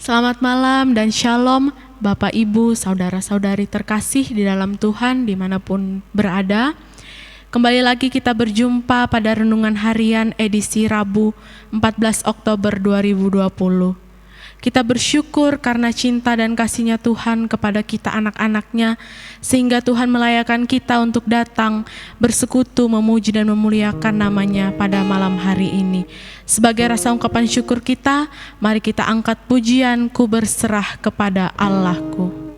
Selamat malam dan shalom Bapak Ibu, Saudara-saudari terkasih di dalam Tuhan dimanapun berada. Kembali lagi kita berjumpa pada Renungan Harian edisi Rabu 14 Oktober 2020. Kita bersyukur karena cinta dan kasih-Nya Tuhan kepada kita anak-anak-Nya, sehingga Tuhan melayakkan kita untuk datang bersekutu, memuji dan memuliakan nama-Nya pada malam hari ini. Sebagai rasa ungkapan syukur kita, mari kita angkat pujian, ku berserah kepada Allahku.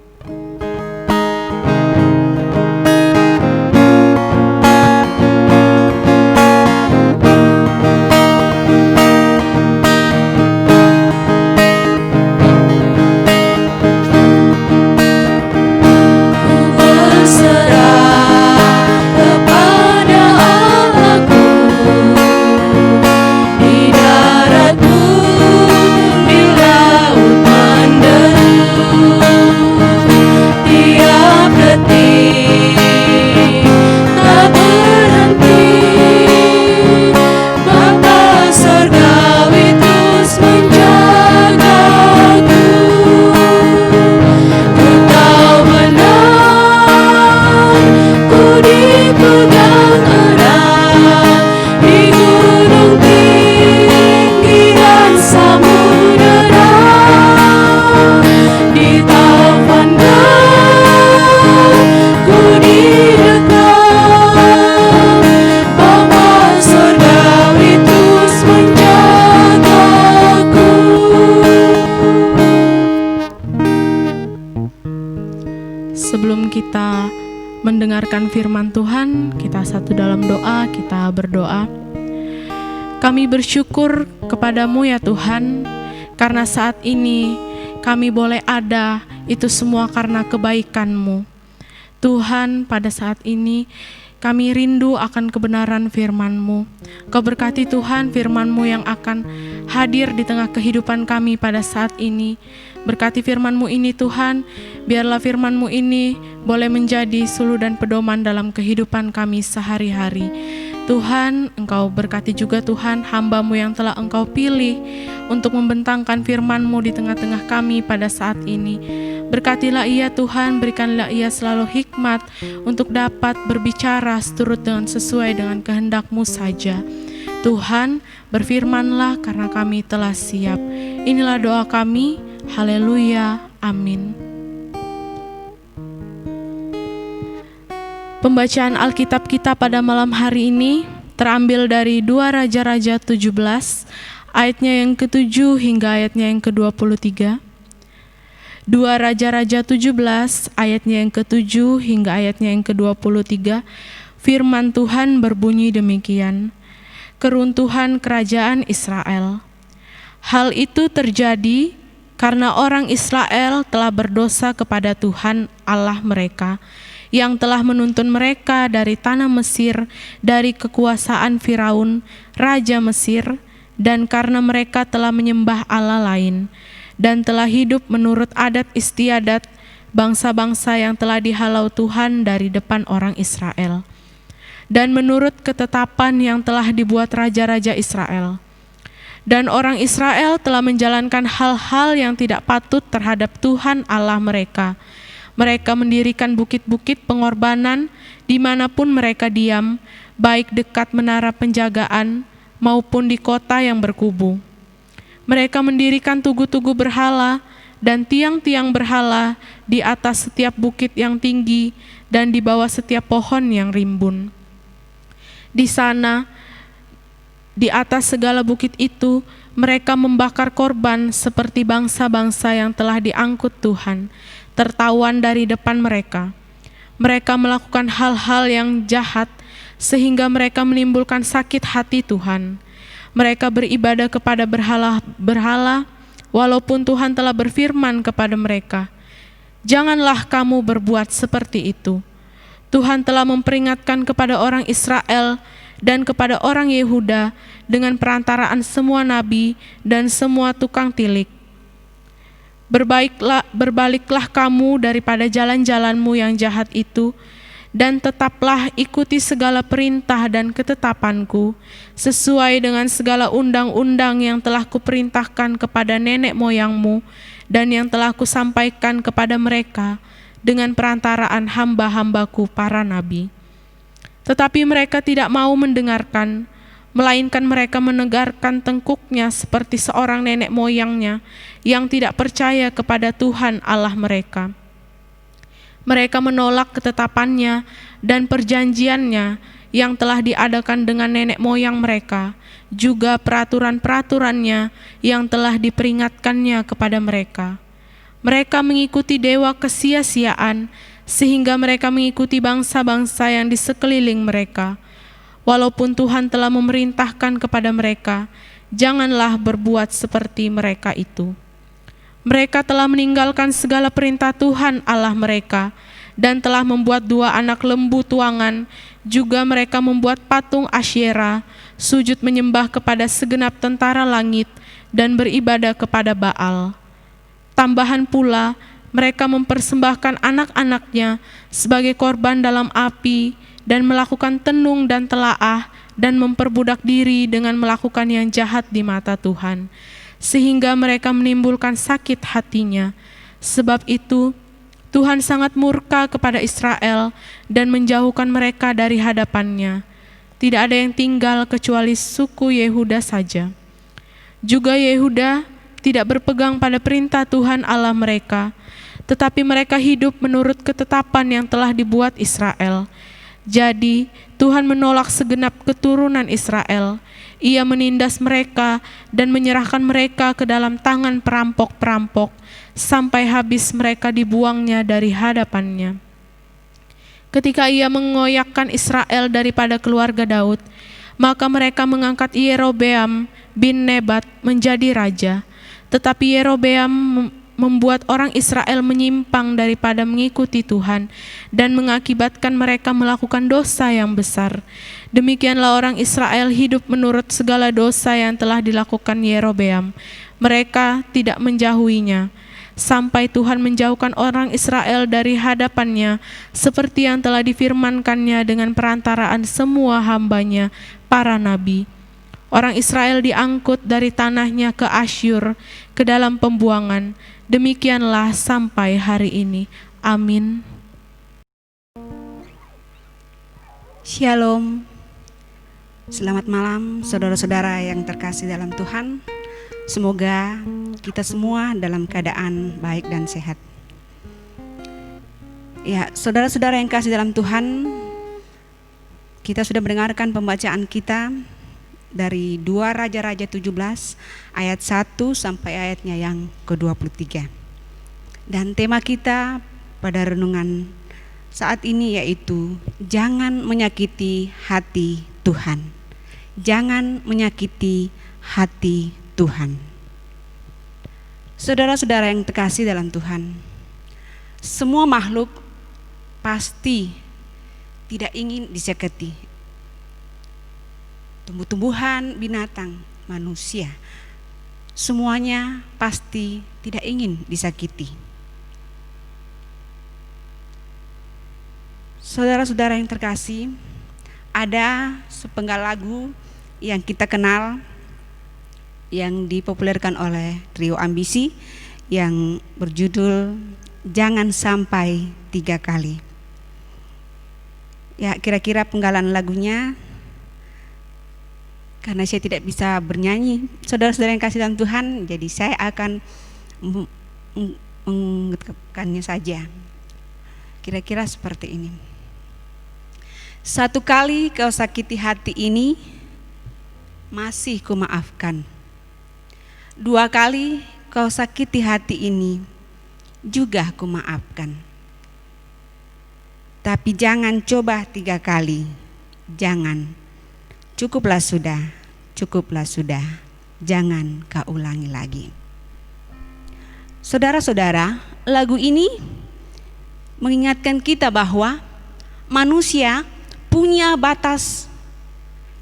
Sebelum kita mendengarkan firman Tuhan, kita satu dalam doa, kita berdoa. Kami bersyukur kepadamu ya Tuhan, karena saat ini kami boleh ada, itu semua karena kebaikan-Mu. Tuhan, pada saat ini kami rindu akan kebenaran firman-Mu. Kau berkati Tuhan firman-Mu yang akan hadir di tengah kehidupan kami pada saat ini. Berkati firman-Mu ini Tuhan, biarlah firman-Mu ini boleh menjadi suluh dan pedoman dalam kehidupan kami sehari-hari. Tuhan, Engkau berkati juga Tuhan hamba-Mu yang telah Engkau pilih untuk membentangkan firman-Mu di tengah-tengah kami pada saat ini. Berkatilah ia Tuhan, berikanlah ia selalu hikmat untuk dapat berbicara seturut dengan sesuai dengan kehendak-Mu saja. Tuhan, berfirmanlah karena kami telah siap. Inilah doa kami. Haleluya, amin. Pembacaan Alkitab kita pada malam hari ini terambil dari 2 Raja-Raja 17, ayatnya yang ke-7 hingga ayatnya yang ke-23. 2 Raja-Raja 17, ayatnya yang ke-7 hingga ayatnya yang ke-23, firman Tuhan berbunyi demikian. Keruntuhan kerajaan Israel. Hal itu terjadi karena orang Israel telah berdosa kepada Tuhan Allah mereka, yang telah menuntun mereka dari tanah Mesir, dari kekuasaan Firaun, Raja Mesir, dan karena mereka telah menyembah Allah lain, dan telah hidup menurut adat istiadat bangsa-bangsa yang telah dihalau Tuhan dari depan orang Israel, dan menurut ketetapan yang telah dibuat raja-raja Israel. Dan orang Israel telah menjalankan hal-hal yang tidak patut terhadap Tuhan Allah mereka. Mereka mendirikan bukit-bukit pengorbanan dimanapun mereka diam, baik dekat menara penjagaan maupun di kota yang berkubu. Mereka mendirikan tugu-tugu berhala dan tiang-tiang berhala di atas setiap bukit yang tinggi dan di bawah setiap pohon yang rimbun. Di sana, di atas segala bukit itu, mereka membakar korban seperti bangsa-bangsa yang telah diangkut Tuhan, tertawan dari depan mereka. Mereka melakukan hal-hal yang jahat, sehingga mereka menimbulkan sakit hati Tuhan. Mereka beribadah kepada berhala, walaupun Tuhan telah berfirman kepada mereka, "Janganlah kamu berbuat seperti itu." Tuhan telah memperingatkan kepada orang Israel dan kepada orang Yehuda dengan perantaraan semua nabi dan semua tukang tilik. Berbaliklah kamu daripada jalan-jalanmu yang jahat itu, Dan tetaplah ikuti segala perintah dan ketetapanku, sesuai dengan segala undang-undang yang telah kuperintahkan kepada nenek moyangmu, dan yang telah kusampaikan kepada mereka dengan perantaraan hamba-hambaku para nabi. Tetapi mereka tidak mau mendengarkan, melainkan mereka menegarkan tengkuknya seperti seorang nenek moyangnya yang tidak percaya kepada Tuhan Allah mereka. Mereka menolak ketetapannya dan perjanjiannya yang telah diadakan dengan nenek moyang mereka, juga peraturan-peraturannya yang telah diperingatkannya kepada mereka. Mereka mengikuti dewa kesia-siaan, sehingga mereka mengikuti bangsa-bangsa yang di sekeliling mereka. Walaupun Tuhan telah memerintahkan kepada mereka, janganlah berbuat seperti mereka itu. Mereka telah meninggalkan segala perintah Tuhan Allah mereka dan telah membuat 2 anak lembu tuangan. Juga mereka membuat patung Asyera, sujud menyembah kepada segenap tentara langit dan beribadah kepada Baal. Tambahan pula, mereka mempersembahkan anak-anaknya sebagai korban dalam api dan melakukan tenung dan telaah dan memperbudak diri dengan melakukan yang jahat di mata Tuhan, sehingga mereka menimbulkan sakit hatinya. Sebab itu Tuhan sangat murka kepada Israel dan menjauhkan mereka dari hadapannya. Tidak ada yang tinggal kecuali suku Yehuda saja. Juga Yehuda tidak berpegang pada perintah Tuhan Allah mereka, tetapi mereka hidup menurut ketetapan yang telah dibuat Israel. Jadi Tuhan menolak segenap keturunan Israel. Ia menindas mereka dan menyerahkan mereka ke dalam tangan perampok-perampok sampai habis mereka dibuangnya dari hadapannya. Ketika ia mengoyakkan Israel daripada keluarga Daud, maka mereka mengangkat Yerobeam bin Nebat menjadi raja. Tetapi Yerobeam membuat orang Israel menyimpang daripada mengikuti Tuhan dan mengakibatkan mereka melakukan dosa yang besar. Demikianlah orang Israel hidup menurut segala dosa yang telah dilakukan Yerobeam. Mereka tidak menjauhinya, sampai Tuhan menjauhkan orang Israel dari hadapannya, seperti yang telah difirmankannya dengan perantaraan semua hambanya, para nabi. Orang Israel diangkut dari tanahnya ke Asyur, ke dalam pembuangan. Demikianlah sampai hari ini. Amin. Shalom. Selamat malam saudara-saudara yang terkasih dalam Tuhan. Semoga kita semua dalam keadaan baik dan sehat. Ya, saudara-saudara yang kasih dalam Tuhan, kita sudah mendengarkan pembacaan kita dari 2 Raja-Raja 17 ayat 1 sampai ayatnya yang ke-23. Dan tema kita pada renungan saat ini yaitu jangan menyakiti hati Tuhan. Jangan menyakiti hati Tuhan. Saudara-saudara yang terkasih dalam Tuhan, semua makhluk pasti tidak ingin disakiti. Tumbuh-tumbuhan, binatang, manusia, semuanya pasti tidak ingin disakiti. Saudara-saudara yang terkasih, ada sepenggal lagu yang kita kenal yang dipopulerkan oleh Trio Ambisi yang berjudul Jangan Sampai 3 Kali. Ya, kira-kira penggalan lagunya, karena saya tidak bisa bernyanyi, saudara-saudara yang kasih dalam Tuhan, jadi saya akan mengungkapkannya saja. Kira-kira seperti ini. 1 kali kau sakiti hati ini, masih kumaafkan. 2 kali kau sakiti hati ini, juga kumaafkan. Tapi jangan coba 3 kali, jangan. Cukuplah sudah, jangan kau ulangi lagi. Saudara-saudara, lagu ini mengingatkan kita bahwa manusia punya batas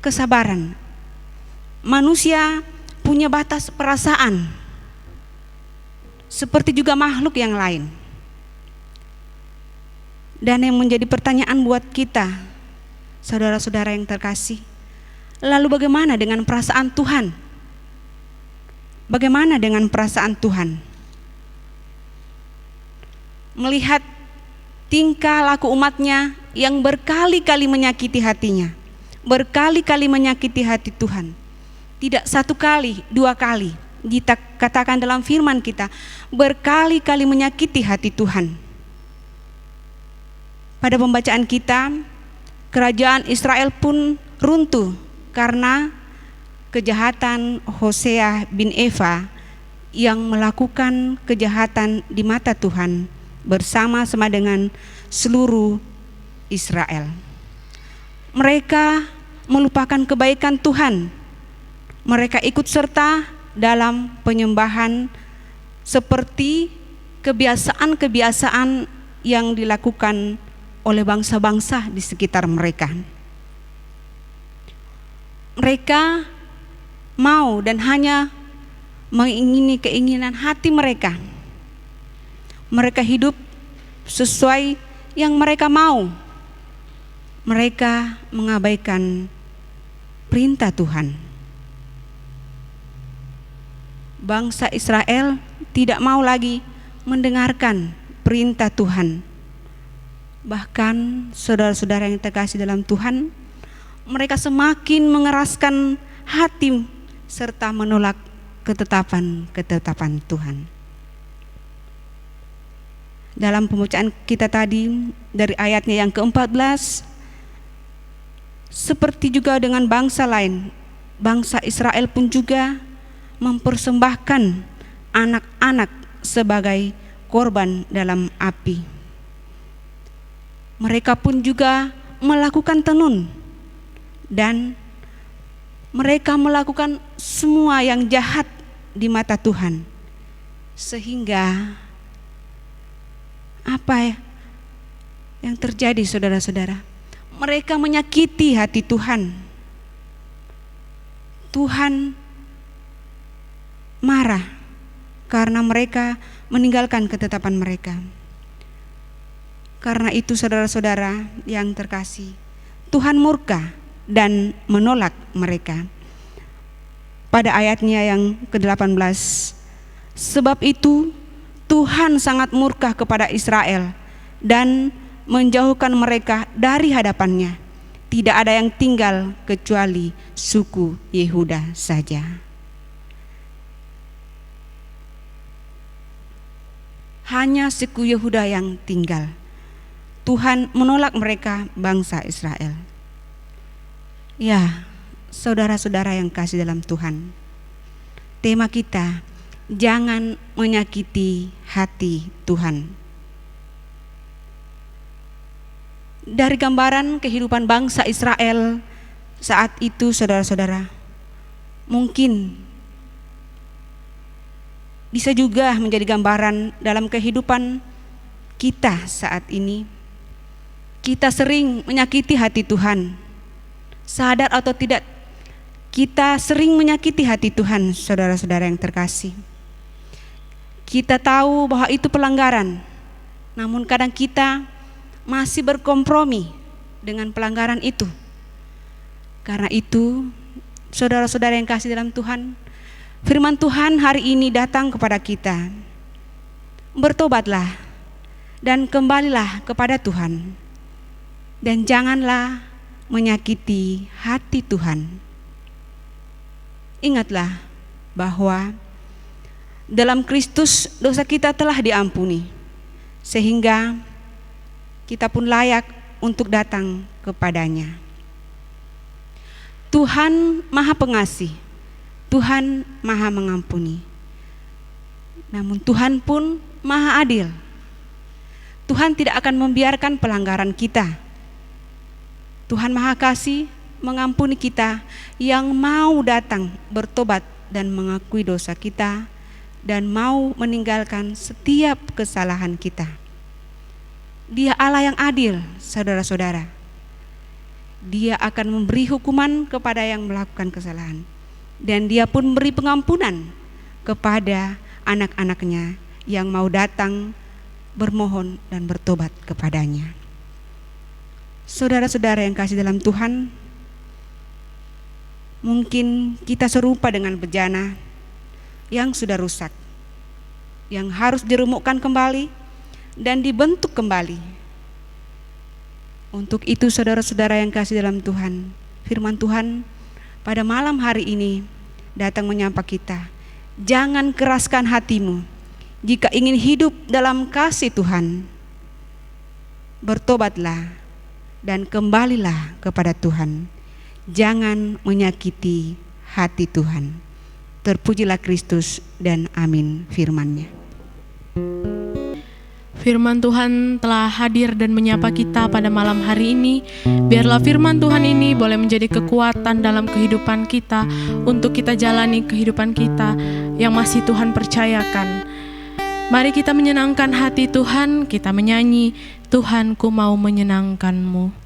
kesabaran. Manusia punya batas perasaan, seperti juga makhluk yang lain. Dan yang menjadi pertanyaan buat kita, saudara-saudara yang terkasih, lalu bagaimana dengan perasaan Tuhan? Bagaimana dengan perasaan Tuhan? Melihat tingkah laku umatnya yang berkali-kali menyakiti hatinya, berkali-kali menyakiti hati Tuhan. Tidak satu kali, dua kali, dikatakan dalam firman kita, berkali-kali menyakiti hati Tuhan. Pada pembacaan kita, kerajaan Israel pun runtuh karena kejahatan Hosea bin Eva yang melakukan kejahatan di mata Tuhan bersama-sama dengan seluruh Israel. Mereka melupakan kebaikan Tuhan. Mereka ikut serta dalam penyembahan seperti kebiasaan-kebiasaan yang dilakukan oleh bangsa-bangsa di sekitar mereka. Mereka mau dan hanya mengingini keinginan hati mereka. Mereka hidup sesuai yang mereka mau. Mereka mengabaikan perintah Tuhan. Bangsa Israel tidak mau lagi mendengarkan perintah Tuhan. Bahkan saudara-saudara yang terkasih dalam Tuhan, mereka semakin mengeraskan hati serta menolak ketetapan Tuhan. Dalam pembacaan kita tadi dari ayatnya yang ke-14, seperti juga dengan bangsa lain, bangsa Israel pun juga mempersembahkan anak-anak sebagai korban dalam api. Mereka pun juga melakukan tenun dan mereka melakukan semua yang jahat di mata Tuhan. Sehingga apa yang terjadi, saudara-saudara? Mereka menyakiti hati Tuhan. Tuhan marah karena mereka meninggalkan ketetapan mereka. Karena itu saudara-saudara yang terkasih, Tuhan murka dan menolak mereka. Pada ayatnya yang ke-18, sebab itu Tuhan sangat murka kepada Israel dan menjauhkan mereka dari hadapannya. Tidak ada yang tinggal kecuali suku Yehuda saja. Hanya suku Yehuda yang tinggal. Tuhan menolak mereka, bangsa Israel. Ya, saudara-saudara yang kasih dalam Tuhan, tema kita, jangan menyakiti hati Tuhan. Dari gambaran kehidupan bangsa Israel saat itu, saudara-saudara, mungkin bisa juga menjadi gambaran dalam kehidupan kita saat ini. Kita sering menyakiti hati Tuhan. Sadar atau tidak, kita sering menyakiti hati Tuhan, saudara-saudara yang terkasih. Kita tahu bahwa itu pelanggaran, namun kadang kita masih berkompromi dengan pelanggaran itu. Karena itu, saudara-saudara yang kasih dalam Tuhan, firman Tuhan hari ini datang kepada kita. Bertobatlah dan kembalilah kepada Tuhan. Dan janganlah menyakiti hati Tuhan. Ingatlah bahwa dalam Kristus dosa kita telah diampuni, sehingga kita pun layak untuk datang kepadanya. Tuhan Maha Pengasih, Tuhan Maha Mengampuni. Namun Tuhan pun Maha Adil. Tuhan tidak akan membiarkan pelanggaran kita. Tuhan Maha Kasih mengampuni kita yang mau datang bertobat dan mengakui dosa kita dan mau meninggalkan setiap kesalahan kita. Dia Allah yang adil, saudara-saudara. Dia akan memberi hukuman kepada yang melakukan kesalahan, dan dia pun memberi pengampunan kepada anak-anaknya yang mau datang bermohon dan bertobat kepadanya. Saudara-saudara yang kasih dalam Tuhan, mungkin kita serupa dengan bejana yang sudah rusak, yang harus dirumukkan kembali dan dibentuk kembali. Untuk itu saudara-saudara yang kasih dalam Tuhan, firman Tuhan pada malam hari ini datang menyapa kita. Jangan keraskan hatimu. Jika ingin hidup dalam kasih Tuhan, bertobatlah dan kembalilah kepada Tuhan. Jangan menyakiti hati Tuhan. Terpujilah Kristus dan amin firman-Nya. Firman Tuhan telah hadir dan menyapa kita pada malam hari ini. Biarlah firman Tuhan ini boleh menjadi kekuatan dalam kehidupan kita, untuk kita jalani kehidupan kita yang masih Tuhan percayakan. Mari kita menyenangkan hati Tuhan, kita menyanyi, Tuhan ku mau menyenangkan-Mu.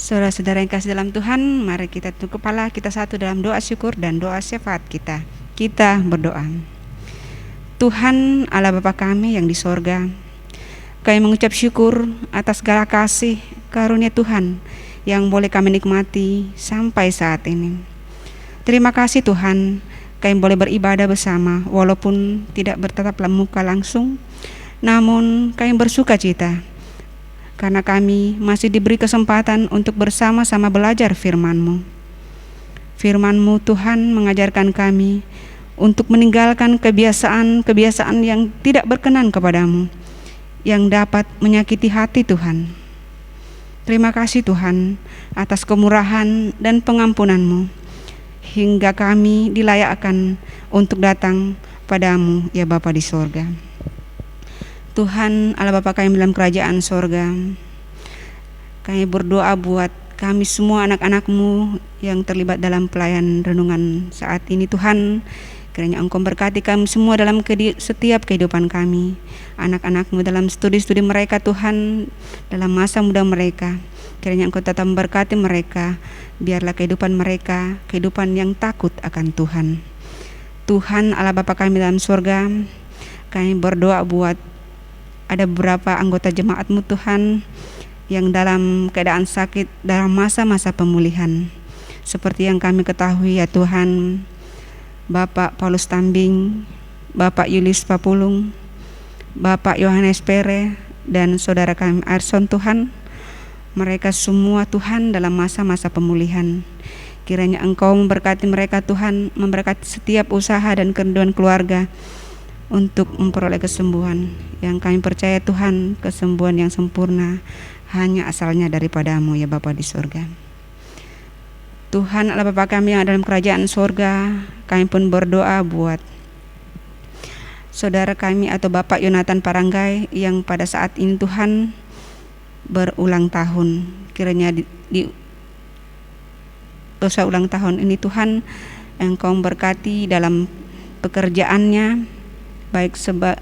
Saudara-saudara yang kasih dalam Tuhan, mari kita tunduk kepala kita satu dalam doa syukur dan doa syafaat kita. Kita berdoa. Tuhan Allah Bapa kami yang di sorga, kami mengucap syukur atas segala kasih karunia Tuhan yang boleh kami nikmati sampai saat ini. Terima kasih Tuhan, kami boleh beribadah bersama walaupun tidak bertatap muka langsung, namun kami bersuka cita karena kami masih diberi kesempatan untuk bersama-sama belajar firman-Mu. Firman-Mu Tuhan mengajarkan kami untuk meninggalkan kebiasaan-kebiasaan yang tidak berkenan kepadamu, yang dapat menyakiti hati Tuhan. Terima kasih Tuhan atas kemurahan dan pengampunan-Mu, hingga kami dilayakkan untuk datang padamu ya Bapa di sorga. Tuhan Allah Bapa kami dalam kerajaan sorga, kami berdoa buat kami semua anak-anak-Mu yang terlibat dalam pelayan renungan saat ini Tuhan. Kiranya Engkau berkati kami semua dalam setiap kehidupan kami, anak-anak-Mu dalam studi-studi mereka Tuhan, dalam masa muda mereka. Kiranya Engkau tetap memberkati mereka, biarlah kehidupan mereka kehidupan yang takut akan Tuhan. Tuhan Allah Bapa kami dalam surga, kami berdoa buat ada beberapa anggota jemaat-Mu Tuhan yang dalam keadaan sakit dalam masa-masa pemulihan. Seperti yang kami ketahui ya Tuhan, Bapak Paulus Tambing, Bapak Yulius Papulung, Bapak Yohanes Pere, dan saudara kami Arson Tuhan, mereka semua Tuhan dalam masa-masa pemulihan. Kiranya Engkau memberkati mereka Tuhan, memberkati setiap usaha dan kerinduan keluarga untuk memperoleh kesembuhan. Yang kami percaya Tuhan, kesembuhan yang sempurna hanya asalnya daripada-Mu ya Bapa di surga. Tuhan Allah Bapa kami yang ada dalam kerajaan sorga, kami pun berdoa buat saudara kami atau Bapak Yonatan Paranggai yang pada saat ini Tuhan berulang tahun. Kiranya di dosa ulang tahun ini Tuhan Engkau berkati dalam pekerjaannya, baik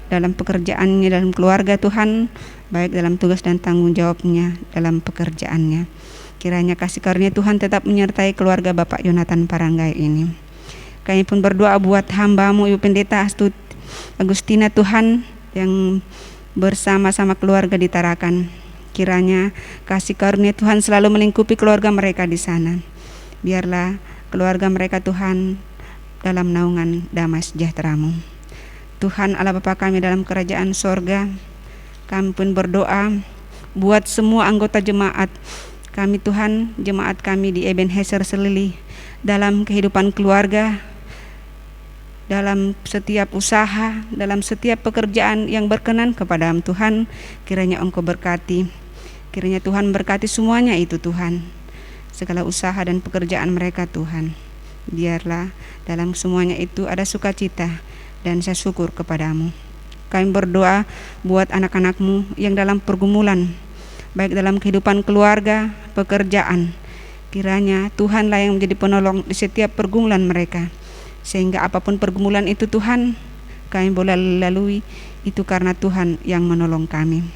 dalam pekerjaannya dalam keluarga Tuhan, baik dalam tugas dan tanggung jawabnya dalam pekerjaannya. Kiranya kasih karunia Tuhan tetap menyertai keluarga Bapak Yonatan Paranggai ini. Kami pun berdoa buat hamba-Mu Ibu Pendeta Agustina Tuhan yang bersama-sama keluarga di Tarakan. Kiranya kasih karunia Tuhan selalu melingkupi keluarga mereka di sana. Biarlah keluarga mereka Tuhan dalam naungan damai sejahtera-Mu. Tuhan Allah Bapa kami dalam kerajaan sorga, kami pun berdoa buat semua anggota jemaat kami Tuhan, jemaat kami di Ebenezer Selili, dalam kehidupan keluarga, dalam setiap usaha, dalam setiap pekerjaan yang berkenan kepada-Mu Tuhan. Kiranya Engkau berkati, kiranya Tuhan berkati semuanya itu Tuhan, segala usaha dan pekerjaan mereka Tuhan. Biarlah dalam semuanya itu ada sukacita dan saya syukur kepada-Mu. Kami berdoa buat anak-anak-Mu yang dalam pergumulan, baik dalam kehidupan keluarga, pekerjaan. Kiranya Tuhanlah yang menjadi penolong di setiap pergumulan mereka, sehingga apapun pergumulan itu Tuhan, kami boleh lalui itu karena Tuhan yang menolong kami.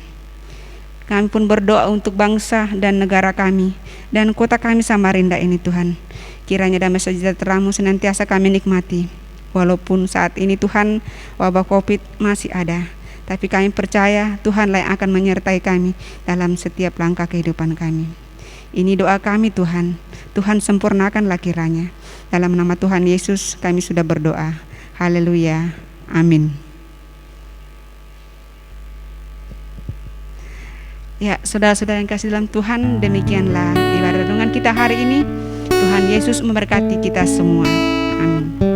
Kami pun berdoa untuk bangsa dan negara kami dan kota kami Samarinda ini Tuhan. Kiranya damai sejahtera-Mu senantiasa kami nikmati. Walaupun saat ini Tuhan wabah COVID masih ada, tapi kami percaya Tuhanlah yang akan menyertai kami dalam setiap langkah kehidupan kami. Ini doa kami Tuhan. Tuhan sempurnakanlah kiranya. Dalam nama Tuhan Yesus kami sudah berdoa. Haleluya. Amin. Ya, saudara-saudara yang kasih dalam Tuhan, demikianlah ibadah renungan kita hari ini. Tuhan Yesus memberkati kita semua. Amin.